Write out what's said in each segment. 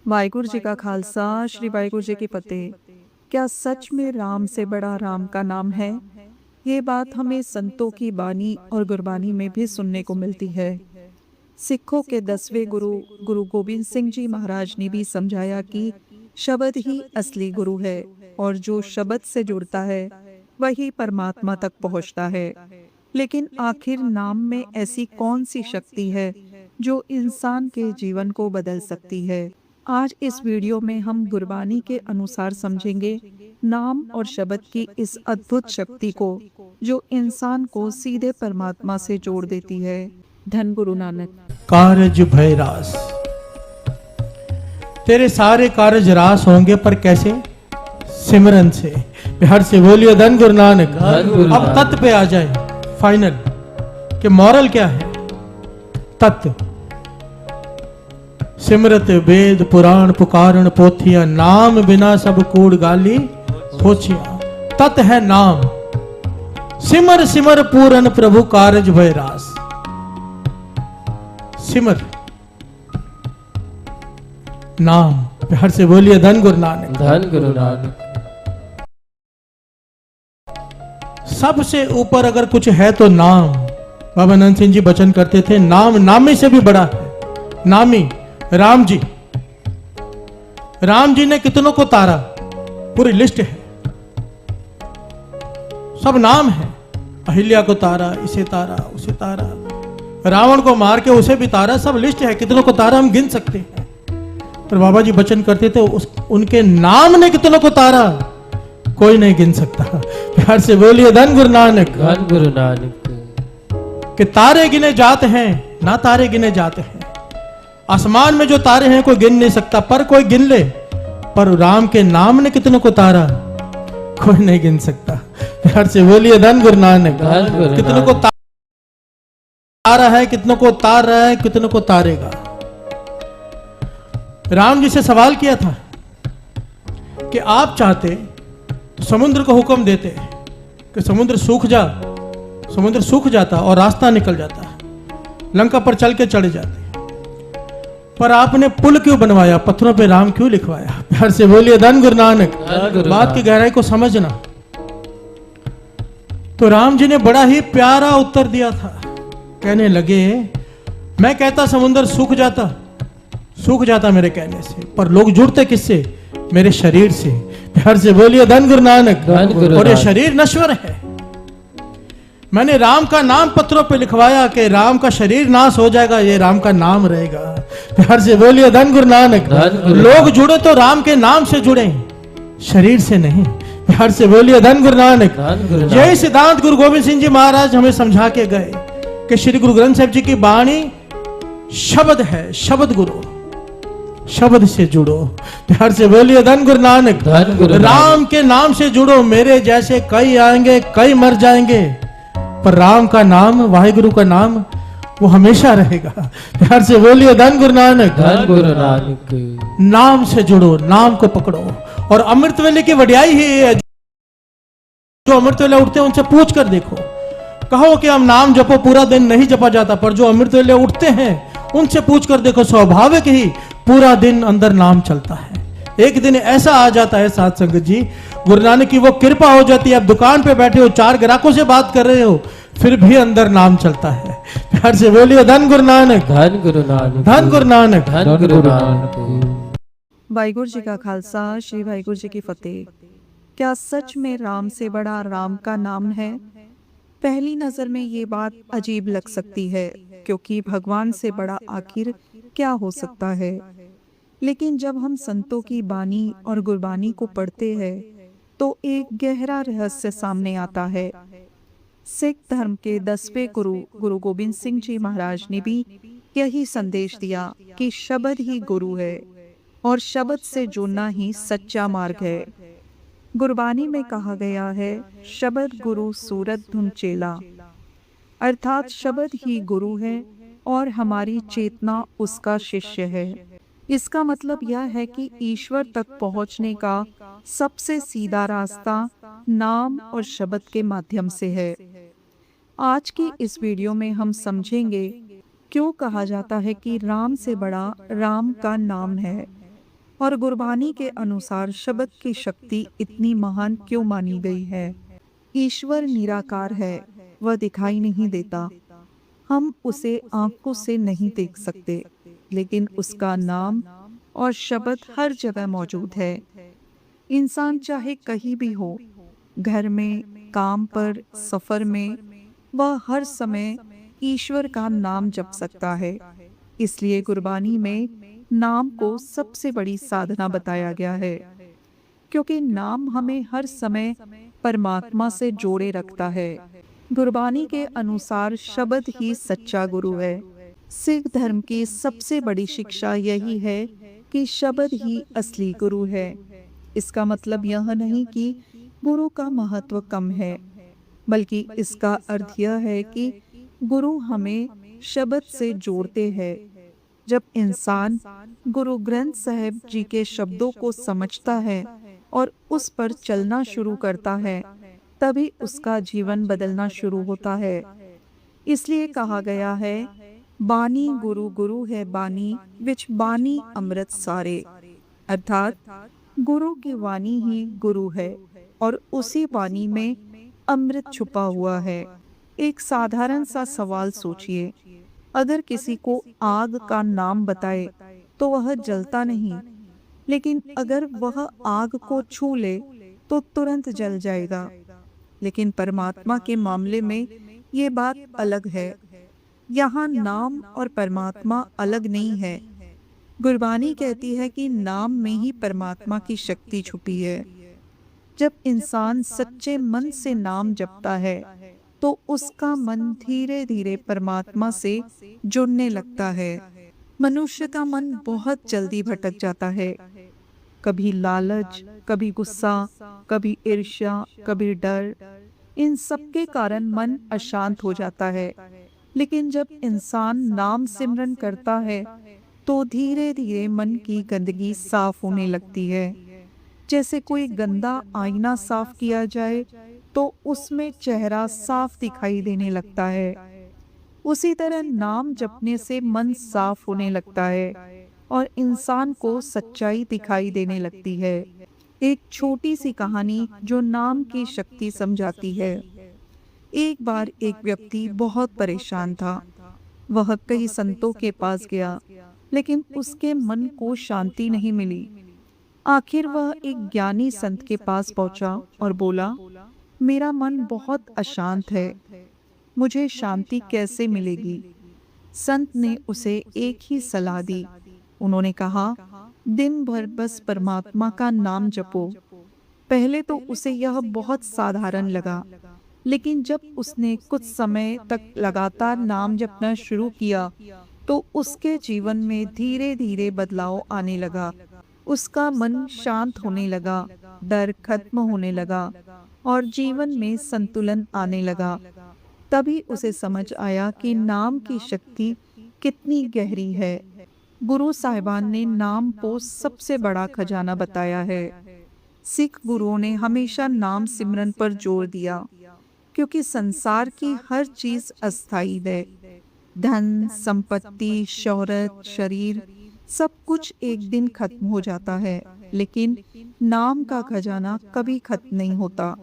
वाहिगुरु जी का खालसा श्री वाहिगुरु जी की फतेह। क्या सच में राम से बड़ा राम का नाम है? ये बात हमें संतों की बानी और गुरबानी में भी सुनने को मिलती है। सिखों के 10वें गुरु गुरु गोबिंद सिंह जी महाराज ने भी समझाया कि शब्द ही असली गुरु है और जो शब्द से जुड़ता है वही परमात्मा तक पहुंचता है। लेकिन आखिर नाम में ऐसी कौन सी शक्ति है जो इंसान के जीवन को बदल सकती है? आज इस वीडियो में हम गुरबानी के अनुसार समझेंगे नाम और शब्द की इस अद्भुत शक्ति को जो इंसान को सीधे परमात्मा से जोड़ देती है। धन गुरु नानक। कारज भय रास, तेरे सारे कारज रास होंगे पर कैसे? सिमरन से। बिहार से बोलिए धन गुरु नानक। अब तत्व पे आ जाए फाइनल कि मॉरल क्या है। तत्व सिमरत वेद पुराण पुकारण पोथिया, नाम बिना सब कूड़ गाली सोचिया। तत् है नाम, सिमर सिमर पूरन प्रभु कारज भय रास। सिमर नाम। बिहार से बोलिए धन गुरु नानक। धन गुरु नानक। सबसे ऊपर अगर कुछ है तो नाम। बाबा नंद सिंह जी वचन करते थे, नाम नामी से भी बड़ा है। नामी राम जी। राम जी ने कितनों को तारा, पूरी लिस्ट है, सब नाम है। अहिल्या को तारा, इसे तारा, उसे तारा, रावण को मार के उसे भी तारा, सब लिस्ट है। कितनों को तारा हम गिन सकते हैं। पर बाबा जी वचन करते थे उनके नाम ने कितनों को तारा कोई नहीं गिन सकता। प्यार से बोलिए धन गुरु नानक। धन गुरु नानक। कि तारे गिने जाते हैं ना तारे गिने जाते हैं। आसमान में जो तारे हैं कोई गिन नहीं सकता, पर कोई गिन ले। पर राम के नाम ने कितनों को तारा कोई नहीं गिन सकता। प्यार से बोलिए धन गुरु नानक। कितनों को तारा है, कितनों को तार रहा है, कितनों को तारेगा। राम जी से सवाल किया था कि आप चाहते तो समुद्र को हुक्म देते कि समुद्र सूख जा। समुद्र सूख जाता और रास्ता निकल जाता, लंका पर चल के चढ़े जाते। पर आपने पुल क्यों बनवाया, पत्थरों पे राम क्यों लिखवाया? प्यार से बोलिए धन गुरु नानक। बात की गहराई को समझना। तो राम जी ने बड़ा ही प्यारा उत्तर दिया था। कहने लगे, मैं कहता समुद्र सूख जाता मेरे कहने से, पर लोग जुड़ते किससे? मेरे शरीर से। प्यार से बोलिए धन गुरु नानक। और ये शरीर नश्वर है। मैंने राम का नाम पत्रों पे लिखवाया कि राम का शरीर नाश हो जाएगा, ये राम का नाम रहेगा। प्यार से बोलिए धन गुरु नानक। लोग जुड़े तो राम के नाम से जुड़े, शरीर से नहीं। प्यार से बोलिए धन गुरु नानक। यही सिद्धांत गुरु गोविंद सिंह जी महाराज हमें समझा के गए कि श्री गुरु ग्रंथ साहिब जी की वाणी शब्द है, शब्द गुरु, शब्द से जुड़ो। प्यार से बोलिए धन गुरु नानक। राम के नाम से जुड़ो। मेरे जैसे कई आएंगे, कई मर जाएंगे, पर राम का नाम, वाहिगुरु का नाम वो हमेशा रहेगा। प्यार से बोलिए धन गुरु नानक। धन गुरु नानक। नाम से जुड़ो, नाम को पकड़ो। और अमृत वेले की वड्याई ही है। जो अमृत वेले उठते हैं उनसे पूछ कर देखो। कहो कि हम नाम जपो, पूरा दिन नहीं जपा जाता, पर जो अमृत वेले उठते हैं उनसे पूछ कर देखो, स्वाभाविक ही पूरा दिन अंदर नाम चलता है। एक दिन ऐसा आ जाता है साथ संगत जी, गुरु नानक की वो कृपा हो जाती है। आप दुकान पे बैठे हो, 4 ग्राहकों से बात कर रहे हो, फिर भी अंदर नाम चलता है। प्यार से बोलिए धन गुरु नानक। धन गुरु नानक। धन गुरु नानक। धन गुरु नानक। वाहिगुरु जी का खालसा श्री वाहिगुरु जी की फतेह। क्या सच में राम से बड़ा राम का नाम है? पहली नजर में ये बात अजीब लग सकती है, क्योंकि भगवान से बड़ा आखिर क्या हो सकता है। लेकिन जब हम संतों की बानी और गुरबानी को पढ़ते हैं तो एक गहरा रहस्य सामने आता है। सिख धर्म के 10वें गुरु गुरु गोबिंद सिंह जी महाराज ने भी यही संदेश दिया कि शब्द ही गुरु है और शब्द से जुड़ना ही सच्चा मार्ग है। गुरबानी में कहा गया है, शब्द गुरु सूरत धुन चेला, अर्थात शब्द ही गुरु है और हमारी चेतना उसका शिष्य है। इसका मतलब यह है कि ईश्वर तक पहुंचने का सबसे सीधा रास्ता नाम और शब्द के माध्यम से है। आज की इस वीडियो में हम समझेंगे क्यों कहा जाता है कि राम से बड़ा राम का नाम है। और गुरबानी के अनुसार शब्द की शक्ति इतनी महान क्यों मानी गई है? ईश्वर निराकार है, वह दिखाई नहीं देता, हम उसे आंखों से नहीं देख सकते, लेकिन उसका नाम और शब्द हर जगह मौजूद है। इंसान चाहे कहीं भी हो, घर में, काम पर, सफर में, वह हर समय ईश्वर का नाम जप सकता है। इसलिए गुरबानी में नाम को सबसे बड़ी साधना बताया गया है, क्योंकि नाम हमें हर समय परमात्मा से जोड़े रखता है। गुरबानी के अनुसार शब्द ही सच्चा गुरु है। सिख धर्म की सबसे बड़ी शिक्षा यही है कि शब्द ही असली गुरु है। इसका मतलब यह नहीं कि गुरु का महत्व कम है, बल्कि इसका अर्थ यह है कि गुरु हमें शब्द से जोड़ते हैं। जब इंसान गुरु ग्रंथ साहिब जी के शब्दों को समझता है और उस पर चलना शुरू करता है, तभी उसका जीवन बदलना शुरू होता है। इसलिए कहा गया है, बानी गुरु गुरु है बानी, विच बानी अमृत सारे। अर्थात गुरु की वाणी ही गुरु है और उसी वाणी में अमृत छुपा हुआ है। एक साधारण सा सवाल सोचिए, अगर किसी को आग का नाम बताए तो वह जलता नहीं, लेकिन अगर वह आग को छू ले तो तुरंत जल जाएगा। लेकिन परमात्मा के मामले में ये बात अलग है। यहाँ नाम और परमात्मा अलग नहीं है। गुरबानी कहती है कि नाम में ही परमात्मा की शक्ति छुपी है। जब इंसान सच्चे मन से नाम जपता है तो उसका मन धीरे धीरे परमात्मा से जुड़ने लगता है। मनुष्य का मन बहुत जल्दी भटक जाता है, कभी लालच, कभी गुस्सा, कभी ईर्ष्या, कभी डर। इन सब के कारण मन अशांत हो जाता है। लेकिन जब इंसान नाम सिमरन करता है तो धीरे धीरे मन की गंदगी साफ होने लगती है। जैसे कोई गंदा आईना साफ किया जाए तो उसमें चेहरा साफ दिखाई देने लगता है। उसी तरह नाम जपने से मन साफ होने लगता है और इंसान को सच्चाई दिखाई देने लगती है। एक छोटी सी कहानी जो नाम की शक्ति समझाती है। एक बार एक व्यक्ति बहुत परेशान था। वह कई संतों के पास गया, लेकिन उसके मन को शांति नहीं मिली। आखिर वह एक ज्ञानी संत के पास पहुंचा और बोला, मेरा मन बहुत अशांत है, मुझे शांति कैसे मिलेगी? संत ने उसे एक ही सलाह दी। उन्होंने कहा, दिन भर बस परमात्मा का नाम जपो। पहले तो उसे यह बहुत साधारण लगा, लेकिन जब उसने कुछ समय तक लगातार नाम जपना शुरू किया तो उसके जीवन में धीरे धीरे बदलाव आने लगा। उसका मन शांत होने लगा, डर खत्म होने लगा और जीवन में संतुलन आने लगा। तभी उसे समझ आया कि नाम की शक्ति कितनी गहरी है। गुरु साहिबान ने नाम को सबसे बड़ा खजाना बताया है। सिख गुरुओं ने हमेशा नाम सिमरन पर जोर दिया, क्योंकि संसार की हर चीज अस्थायी है। धन, संपत्ति, शोहरत, शरीर, सब कुछ एक दिन खत्म हो जाता है, लेकिन नाम का खजाना कभी खत्म नहीं होता।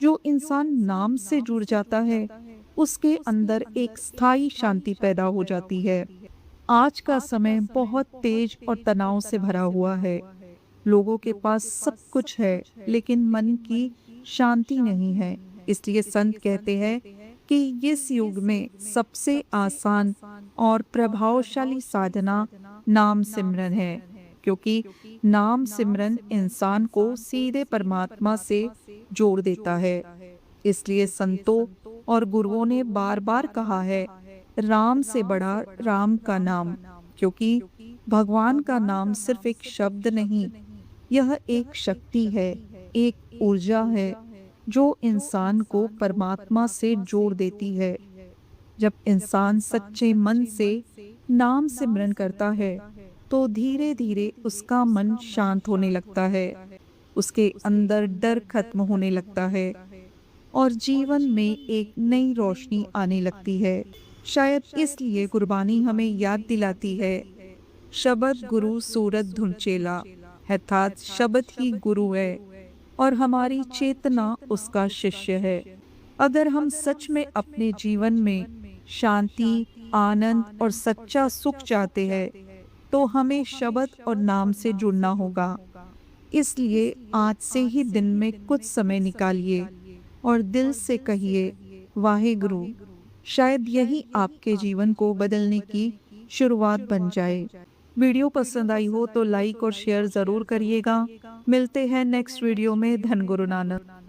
जो इंसान नाम से जुड़ जाता है, उसके अंदर एक स्थायी शांति पैदा हो जाती है। आज का समय बहुत तेज और तनाव से भरा हुआ है। लोगों के पास सब कुछ है, लेकिन मन की शांति नहीं है। इसलिए संत कहते हैं कि इस युग में सबसे आसान और प्रभावशाली साधना नाम सिमरन है, क्योंकि नाम सिमरन इंसान को सीधे परमात्मा से जोड़ देता है। इसलिए संतों और गुरुओं ने बार बार कहा है, राम से बड़ा राम का नाम, क्योंकि भगवान का नाम सिर्फ एक शब्द नहीं, यह एक शक्ति है, एक ऊर्जा है जो इंसान को परमात्मा से जोड़ देती है। जब इंसान सच्चे मन से नाम सिमरन करता है तो धीरे धीरे उसका मन शांत होने लगता है, उसके अंदर डर खत्म होने लगता है और जीवन में एक नई रोशनी आने लगती है। शायद इसलिए गुरबानी हमें याद दिलाती है शब्द गुरु सूरत धुन चेला, अर्थात शब्द ही गुरु है और हमारी चेतना उसका शिष्य है। अगर हम सच में अपने जीवन में शांति, आनंद और सच्चा सुख चाहते हैं तो हमें शब्द और नाम से जुड़ना होगा। इसलिए आज से ही दिन में कुछ समय निकालिए और दिल से कहिए वाहेगुरु। शायद यही आपके जीवन को बदलने की शुरुआत बन जाए। वीडियो पसंद आई हो तो लाइक और शेयर ज़रूर करिएगा। मिलते हैं नेक्स्ट वीडियो में। धन गुरु नानक।